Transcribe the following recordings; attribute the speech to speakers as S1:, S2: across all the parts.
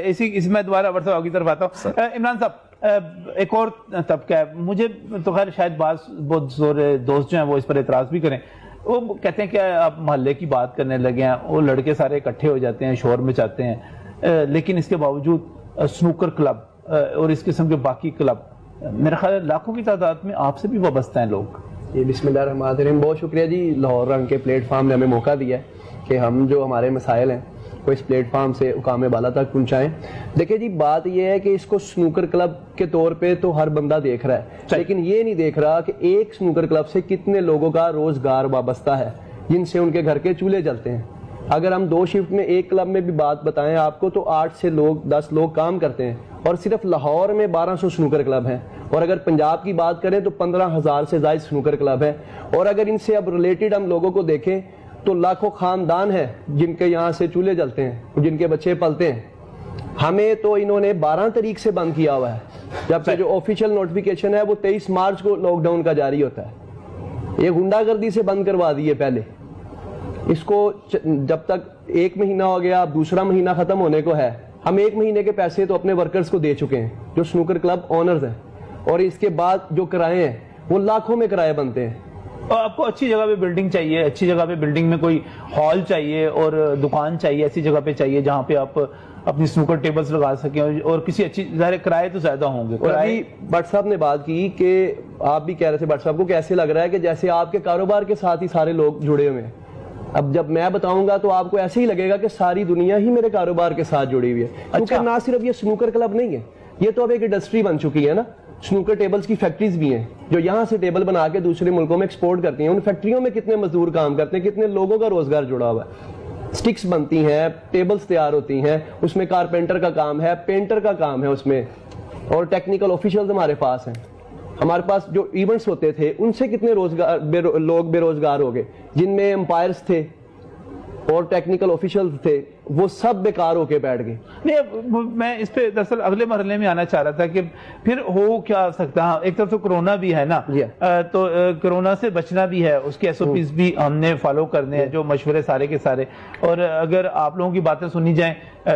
S1: اسی میں دوبارہ ورثہ کی طرف آتا ہوں. عمران صاحب ایک اور طبقہ ہے, مجھے تو خیر شاید بہت زور دوست جو ہیں وہ اس پر اعتراض بھی کریں, وہ کہتے ہیں کہ آپ محلے کی بات کرنے لگے ہیں, وہ لڑکے سارے اکٹھے ہو جاتے ہیں, شور مچاتے ہیں, لیکن اس کے باوجود سنوکر کلب اور اس قسم کے باقی کلب میرا خیال لاکھوں کی تعداد میں آپ سے بھی وابستہ ہیں لوگ.
S2: جی بسم اللہ الرحمن الرحیم. بہت شکریہ جی, لاہور رنگ کے پلیٹ فارم نے ہمیں موقع دیا ہے کہ ہم جو ہمارے مسائل ہیں وہ اس پلیٹ فارم سے حکام بالا تک پہنچائیں. دیکھیں جی بات یہ ہے کہ اس کو سنوکر کلب کے طور پہ تو ہر بندہ دیکھ رہا ہے, لیکن یہ نہیں دیکھ رہا کہ ایک سنوکر کلب سے کتنے لوگوں کا روزگار وابستہ ہے جن سے ان کے گھر کے چولہے جلتے ہیں. اگر ہم 2 شفٹ میں ایک کلب میں بھی بات بتائیں آپ کو تو 8 سے 10 لوگ کام کرتے ہیں, اور صرف لاہور میں 1200 سنوکر کلب ہیں, اور اگر پنجاب کی بات کریں تو 15,000 سے زائد سنوکر کلب ہیں. اور اگر ان سے اب ریلیٹڈ ہم لوگوں کو دیکھیں تو لاکھوں خاندان ہیں جن کے یہاں سے چولہے جلتے ہیں, جن کے بچے پلتے ہیں. ہمیں تو انہوں نے 12 تاریخ سے بند کیا ہوا ہے, جبکہ جو آفیشیل نوٹیفیکیشن ہے وہ 23 مارچ کو لاک ڈاؤن کا جاری ہوتا ہے. یہ غنڈہ گردی سے بند کروا دیے پہلے. اس کو جب تک 1 مہینہ ہو گیا, اب دوسرا مہینہ ختم ہونے کو ہے, ہم 1 مہینے کے پیسے تو اپنے ورکرز کو دے چکے ہیں جو سنوکر کلب اونرز ہیں, اور اس کے بعد جو کرائے ہیں وہ لاکھوں میں کرائے بنتے ہیں.
S1: اور آپ کو اچھی جگہ پہ بلڈنگ چاہیے, اچھی جگہ پہ بلڈنگ میں کوئی ہال چاہیے اور دکان چاہیے, ایسی جگہ پہ چاہیے جہاں پہ آپ اپنی سنوکر ٹیبلز لگا سکیں, اور کسی اچھی ظاہر کرائے تو زیادہ ہوں گے.
S2: اور ابھی بٹ صاحب نے بات کی کہ آپ بھی کہہ رہے تھے بٹ صاحب کو کہ ایسے لگ رہا ہے کہ جیسے آپ کے کاروبار کے ساتھ ہی سارے لوگ جڑے ہوئے ہیں. اب جب میں بتاؤں گا تو آپ کو ایسے ہی لگے گا کہ ساری دنیا ہی میرے کاروبار کے ساتھ جڑی ہوئی ہے, کیونکہ نہ صرف یہ سنوکر کلب نہیں ہے, یہ تو اب ایک انڈسٹری بن چکی ہے نا. سنوکر ٹیبلز کی فیکٹریز بھی ہیں جو یہاں سے ٹیبل بنا کے دوسرے ملکوں میں ایکسپورٹ کرتی ہیں. ان فیکٹریوں میں کتنے مزدور کام کرتے ہیں, کتنے لوگوں کا روزگار جڑا ہوا ہے. سٹکس بنتی ہیں, ٹیبلز تیار ہوتی ہیں, اس میں کارپینٹر کا کام ہے, پینٹر کا کام ہے اس میں, اور ٹیکنیکل آفیشلز ہمارے پاس ہیں. ہمارے پاس جو ایونٹس ہوتے تھے ان سے کتنے لوگ بے روزگار ہو گئے, جن میں امپائرز تھے اور ٹیکنیکل آفیشلز تھے, وہ سب بیکار ہو کے بیٹھ گئے.
S1: نہیں, میں اس پہ دراصل اگلے مرحلے میں آنا چاہ رہا تھا کہ پھر ہو کیا سکتا ہے. ایک طرف تو کرونا بھی ہے نا, تو کرونا سے بچنا بھی ہے, اس کے SOPs بھی ہم نے فالو کرنے ہیں, جو مشورے سارے کے سارے. اور اگر آپ لوگوں کی باتیں سنی جائیں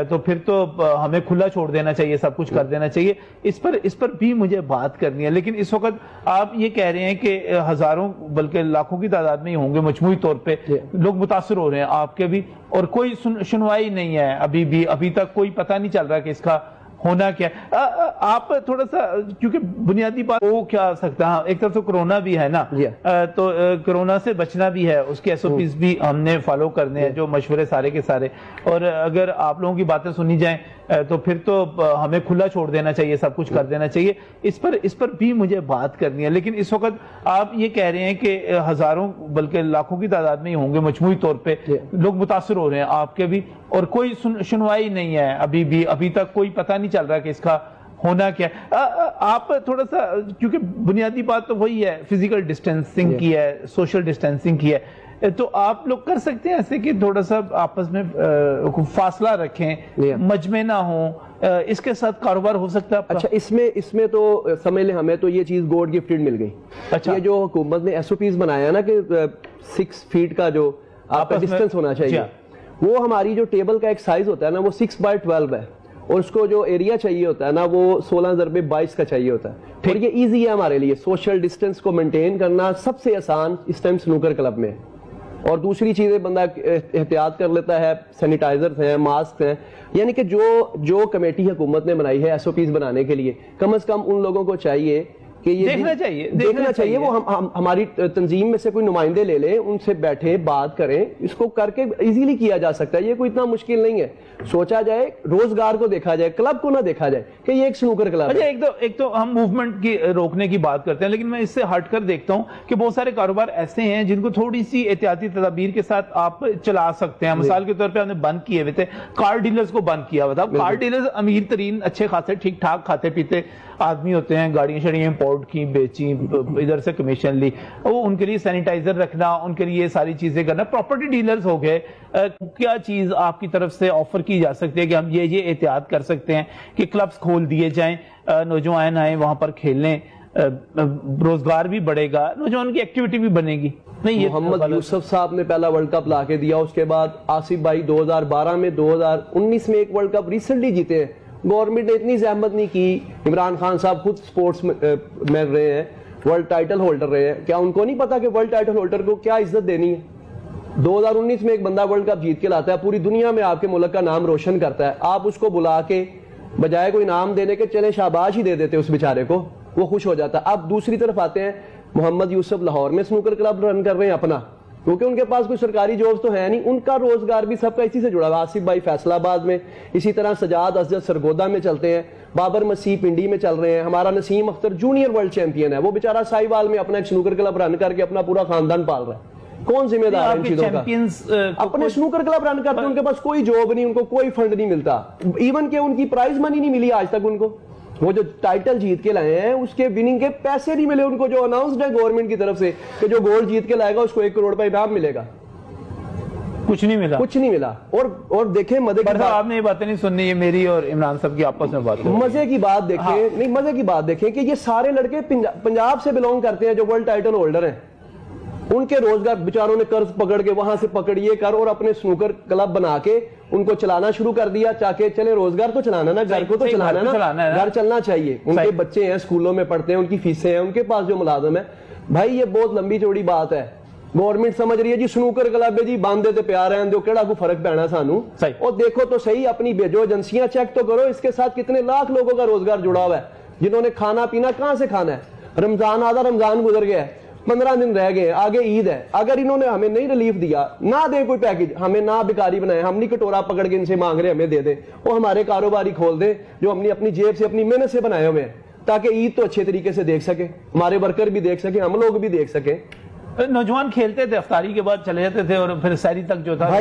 S1: تو پھر تو ہمیں کھلا چھوڑ دینا چاہیے, سب کچھ کر دینا چاہیے. اس پر بھی مجھے بات کرنی ہے. لیکن اس وقت آپ یہ کہہ رہے ہیں کہ ہزاروں بلکہ لاکھوں کی تعداد میں ہی ہوں گے مجموعی طور پہ لوگ متاثر ہو رہے ہیں آپ کے بھی, اور کوئی سنوائی نہیں ہے ابھی تک, کوئی پتہ نہیں چل رہا کہ اس کا ہونا کیا ہے. آپ تھوڑا سا, کیونکہ بنیادی بات ہو کیا سکتا ہے, ایک طرف تو کرونا بھی ہے نا, تو کرونا سے بچنا بھی ہے, اس کے SOPs بھی ہم نے فالو کرنے ہیں, جو مشورے سارے کے سارے. اور اگر آپ لوگوں کی باتیں سنی جائیں تو پھر تو ہمیں کھلا چھوڑ دینا چاہیے, سب کچھ کر دینا چاہیے. اس پر بھی مجھے بات کرنی ہے. لیکن اس وقت آپ یہ کہہ رہے ہیں کہ ہزاروں بلکہ لاکھوں کی تعداد میں ہی ہوں گے مجموعی طور پہ لوگ متاثر ہو رہے ہیں آپ کے بھی, اور کوئی سنوائی نہیں ہے ابھی تک, کوئی پتہ نہیں چل رہا کہ اس کا ہونا کیا ہے. آپ تھوڑا سا, کیونکہ بنیادی بات تو وہی ہے, فزیکل ڈسٹینسنگ کی ہے, سوشل ڈسٹینسنگ کی ہے, تو آپ لوگ کر سکتے ہیں ایسے کہ تھوڑا سا آپس میں فاصلہ رکھیں, مجمع نہ ہوں, اس کے ساتھ کاروبار ہو سکتا ہے.
S2: اچھا, اس میں تو سمجھ لیں ہمیں تو یہ چیز گوڈ گفٹڈ مل گئی. اچھا, یہ جو حکومت نے SOPs بنایا نا کہ 6 فیٹ کا جو آپ کا ڈسٹینس ہونا چاہیے, وہ ہماری جو ٹیبل کا ایک سائز ہوتا ہے نا وہ 6x12 ہے, اور اس کو جو ایریا چاہیے ہوتا ہے نا وہ 16x22 کا چاہیے ہوتا ہے. اور یہ ایزی ہے ہمارے لیے, سوشل ڈسٹینس کو مینٹین کرنا سب سے آسان اس ٹائم سنوکر کلب میں. اور دوسری چیزیں بندہ احتیاط کر لیتا ہے, سینیٹائزرز ہیں, ماسک ہیں. یعنی کہ جو کمیٹی حکومت نے بنائی ہے SOPs بنانے کے لیے, کم از کم ان لوگوں کو چاہیے کہ یہ دیکھنا چاہیے. وہ ہماری تنظیم میں سے کوئی نمائندے لے لیں, ان سے بیٹھیں, بات کریں, اس کو کر کے ایزیلی کیا جا سکتا ہے. یہ کوئی اتنا مشکل نہیں ہے. سوچا جائے, روزگار کو دیکھا جائے, کلب کو نہ دیکھا جائے کہ یہ ایک سنوکر کلب ہے.
S1: ایک تو ہم موومنٹ کی روکنے کی بات کرتے ہیں, لیکن میں اس سے ہٹ کر دیکھتا ہوں کہ بہت سارے کاروبار ایسے ہیں جن کو تھوڑی سی احتیاطی تدابیر کے ساتھ آپ چلا سکتے ہیں. مثال کے طور پہ ہم نے بند کیے ہوئے تھے, کار ڈیلرز کو بند کیا ہوا تھا. کار ڈیلرز امیر ترین, اچھے خاصے ٹھیک ٹھاک کھاتے پیتے آدمی ہوتے ہیں, گاڑیاں شڑیاں امپورٹ کی, بیچی, ادھر سے کمیشن لی, وہ ان کے لیے سینیٹائزر رکھنا, ان کے لیے ساری چیزیں کرنا. پراپرٹی ڈیلرز ہو گئے, کیا چیز آپ کی طرف سے آفر کی جا سکتی ہے کہ ہم یہ احتیاط کر سکتے ہیں کہ کلبز کھول دیے جائیں, نوجوان آئیں وہاں پر کھیلیں, روزگار بھی بڑھے گا, نوجوان کی ایکٹیویٹی بھی بنے گی. نہیں, یہ
S2: محمد یوسف صاحب نے پہلا ورلڈ کپ لا کے دیا, اس کے بعد آصف بھائی 2012 میں, 2019 میں ایک ورلڈ کپ ریسنٹلی جیتے ہیں. گورنمنٹ نے اتنی زحمت نہیں کی. عمران خان صاحب خود سپورٹس میں رہے ہیں, ورلڈ ٹائٹل ہولڈر رہے ہیں, کیا ان کو نہیں پتا کہ ورلڈ ٹائٹل ہولڈر کو کیا عزت دینی ہے؟ 2019 میں ایک بندہ ورلڈ کپ جیت کے لاتا ہے, پوری دنیا میں آپ کے ملک کا نام روشن کرتا ہے, آپ اس کو بلا کے بجائے کوئی انعام دینے کے چلے شاباش ہی دے دیتے اس بیچارے کو, وہ خوش ہو جاتا. اب دوسری طرف آتے ہیں, محمد یوسف لاہور میں سنوکر کلب رن کر رہے ہیں اپنا, کیونکہ ان کے پاس کوئی سرکاری جابز تو ہے نہیں, ان کا روزگار بھی سب کا اسی سے جڑا ہوا. آصف بھائی فیصل آباد میں, اسی طرح سجاد اسجد سرگودا میں چلتے ہیں, بابر مسیح پنڈی میں چل رہے ہیں, ہمارا نسیم اختر جونیئر ورلڈ چیمپئن ہے, وہ بیچارہ ساہیوال میں اپنا ایک سنوکر کلب رن کر کے اپنا پورا خاندان پال رہا ہے. کون ذمہ دار ہے ان چیزوں کا؟ اپنے سنوکر کلب رن کرتے ہیں, ان کے پاس کوئی جاب نہیں, ان کو کوئی فنڈ نہیں ملتا, ایون کہ ان کی پرائز منی نہیں ملی آج تک ان کو. وہ جو ٹائٹل جیت کے لائے ہیں اس کے وننگ کے پیسے نہیں ملے ان کو, جو اناؤنسڈ ہے گورنمنٹ کی طرف سے کہ جو گولڈ جیت کے لائے گا اس کو 1 کروڑ روپے انعام ملے گا.
S1: کچھ نہیں ملا,
S2: کچھ نہیں ملا. اور دیکھیں مزے کی بات,
S1: آپ نے یہ باتیں نہیں سننی, یہ میری اور عمران صاحب کی آپس میں بات ہے.
S2: مزے کی بات دیکھیں, نہیں مزے کی بات دیکھیں کہ یہ سارے لڑکے پنجاب سے بلونگ کرتے ہیں جو ورلڈ ٹائٹل ہولڈر ہیں. ان کے روزگار بیچاروں نے قرض پکڑ کے وہاں سے پکڑیے کر اور اپنے سنوکر کلب بنا کے ان کو چلانا شروع کر دیا, چاہے چلے روزگار تو چلانا نا, گھر کو تو چلانا نا, گھر چلنا چاہیے. ان کے بچے ہیں اسکولوں میں پڑھتے ہیں, ان کی فیسیں ہیں, ان کے پاس جو ملازم ہے. بھائی یہ بہت لمبی چوڑی بات ہے. گورنمنٹ سمجھ رہی ہے جی سنوکر کلب ہے جی باندھے تے پیار ہیں جو کیڑا کو فرق پینا سانو, اور دیکھو تو صحیح اپنی بھیجو ایجنسیاں چیک تو کرو, اس کے ساتھ کتنے لاکھ لوگوں کا روزگار جڑا ہوا ہے جنہوں نے کھانا پینا کہاں سے کھانا ہے. رمضان آدھا رمضان گزر گیا ہے, 15 دن رہ گئے, آگے عید ہے. اگر انہوں نے ہمیں نہیں ریلیف دیا, نہ دیں کوئی پیکج, ہمیں نہ بیکاری بنائے, ہم نہیں کٹورا پکڑ کے ان سے مانگ رہے ہمیں دے دیں, وہ ہمارے کاروباری کھول دیں جو اپنی جیب سے اپنی محنت سے بنائے ہوئے ہیں, تاکہ عید تو اچھے طریقے سے دیکھ سکے, ہمارے ورکر بھی دیکھ سکیں, ہم لوگ بھی دیکھ سکیں.
S1: نوجوان کھیلتے تھے, افطاری کے بعد چلے جاتے تھے اور پھر سحری تک جو تھا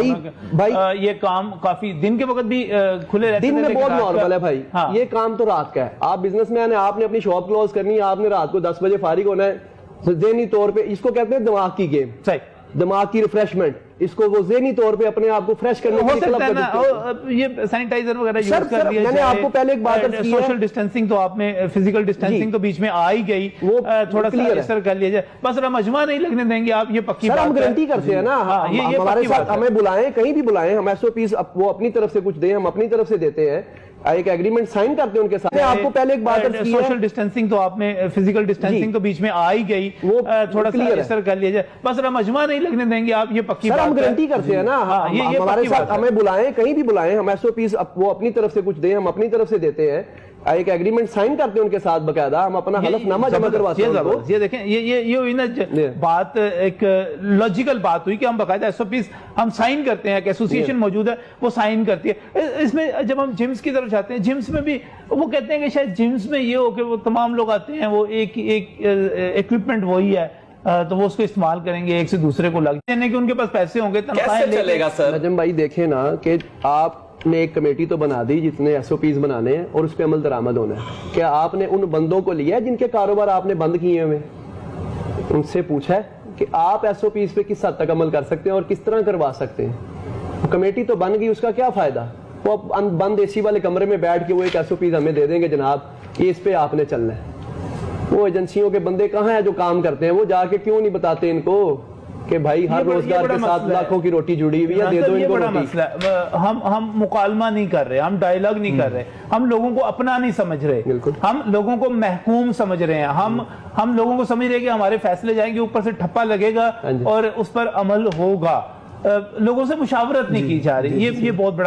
S1: یہ کام کافی دن کے وقت بھی کھلے رہتے
S2: تھے. دن میں بہت نارمل ہے بھائی, یہ کام تو رات کا ہے. آپ بزنس مین ہیں, آپ نے اپنی شاپ کلوز کرنی ہے, آپ نے رات کو 10 بجے فارغ ہونا ہے. ذہنی طور پہ اس کو کہتے ہیں دماغ کی گیم, دماغ کی ریفریشمنٹ, اس کو وہ ذہنی طور پہ اپنے آپ کو فریش کرنے کے لیے کلب کا
S1: یہ سینیٹائزر وغیرہ یوز کر دیا.
S2: میں نے آپ کو پہلے ایک بات عرض کی ہے,
S1: سوشل ڈسٹینسنگ تو آپ نے فزیکل ڈسٹینسنگ تو بیچ میں آ ہی گئی, وہ تھوڑا سا اثر کر لیا جائے, بس مجمع نہیں لگنے دیں گے آپ, یہ پکی بات ہے.
S2: ہم گارنٹی کرتے ہیں نا, ہمارے ساتھ ہمیں بلائیں, کہیں بھی بلائیں, ہم SOPs وہ اپنی طرف سے کچھ دیں, ہم اپنی طرف سے دیتے ہیں, ایک ایگریمنٹ سائن کرتے ہیں ان کے ساتھ. آپ کو پہلے ایک بات عرض کی ہے,
S1: سوشل ڈسٹینسنگ تو آپ نے فزیکل ڈسٹینسنگ تو بیچ میں آ ہی گئی, وہ تھوڑا سا اثر کر لیا جائے, بس مجمع نہیں لگنے دیں گے آپ, یہ پکی بات ہے.
S2: ہم گارنٹی کرتے ہیں نا, ہمارے ساتھ ہمیں بلائیں, کہیں بھی بلائیں, ہم SOPs وہ اپنی طرف سے کچھ دیں, ہم اپنی طرف سے دیتے ہیں, ایک ایگریمنٹ سائن کرتے ہیں ان کے ساتھ باقاعدہ, ہم اپنا حلف نامہ جمع کرواتے ہیں.
S1: یہ دیکھیں, یہ ہوئی نا بات, ایک لاجیکل بات ہوئی کہ ہم باقاعدہ SOPs ہم سائن کرتے ہیں, ایک ایسوسیشن موجود ہے وہ سائن کرتی ہے. اس میں جب ہم جمز کی طرف جاتے ہیں, جمز میں بھی وہ کہتے ہیں کہ شاید جمز میں یہ ہو کہ وہ تمام لوگ آتے ہیں, وہ ایک ایکوپمنٹ وہی ہے, تو وہ اس کو استعمال کریں گے, ایک سے دوسرے کو لگ دینے کہ ان کے پاس پیسے ہوں گے,
S3: کیسے چلے گا سر؟
S2: نجم بھائی دیکھیں نا کہ آپ نے ایک کمیٹی تو بنا دی جتنے SOPs بنانے ہیں اور اس پہ عمل درآمد ہونا ہے. کیا آپ نے ان بندوں کو لیا ہے جن کے کاروبار آپ نے بند کیے ہوئے, ان سے پوچھا ہے کہ آپ SOPs پہ کس حد تک عمل کر سکتے ہیں اور کس طرح کروا سکتے ہیں؟ کمیٹی تو بن گئی, اس کا کیا فائدہ؟ وہ بند AC والے کمرے میں بیٹھ کے وہ ایک SOPs ہمیں دے دیں گے, جناب یہ اس پہ آپ نے چلنا ہے. وہ ایجنسیوں کے بندے کہاں ہیں جو کام کرتے ہیں, وہ جا کے کیوں نہیں بتاتے ان کو کہ بھائی ہر روزگار کے ساتھ لاکھوں کی روٹی جڑی ہوئی ہے, دے دو ان کو روٹی.
S1: ہم مکالمہ نہیں کر رہے, ہم ڈائیلاگ نہیں کر رہے, ہم لوگوں کو اپنا نہیں سمجھ رہے, ہم لوگوں کو محکوم سمجھ رہے ہیں, ہم لوگوں کو سمجھ رہے ہیں کہ ہمارے فیصلے جائیں گے, اوپر سے ٹھپا لگے گا اور اس پر عمل ہوگا. لوگوں سے مشاورت نہیں کی جا رہی, یہ بہت بڑا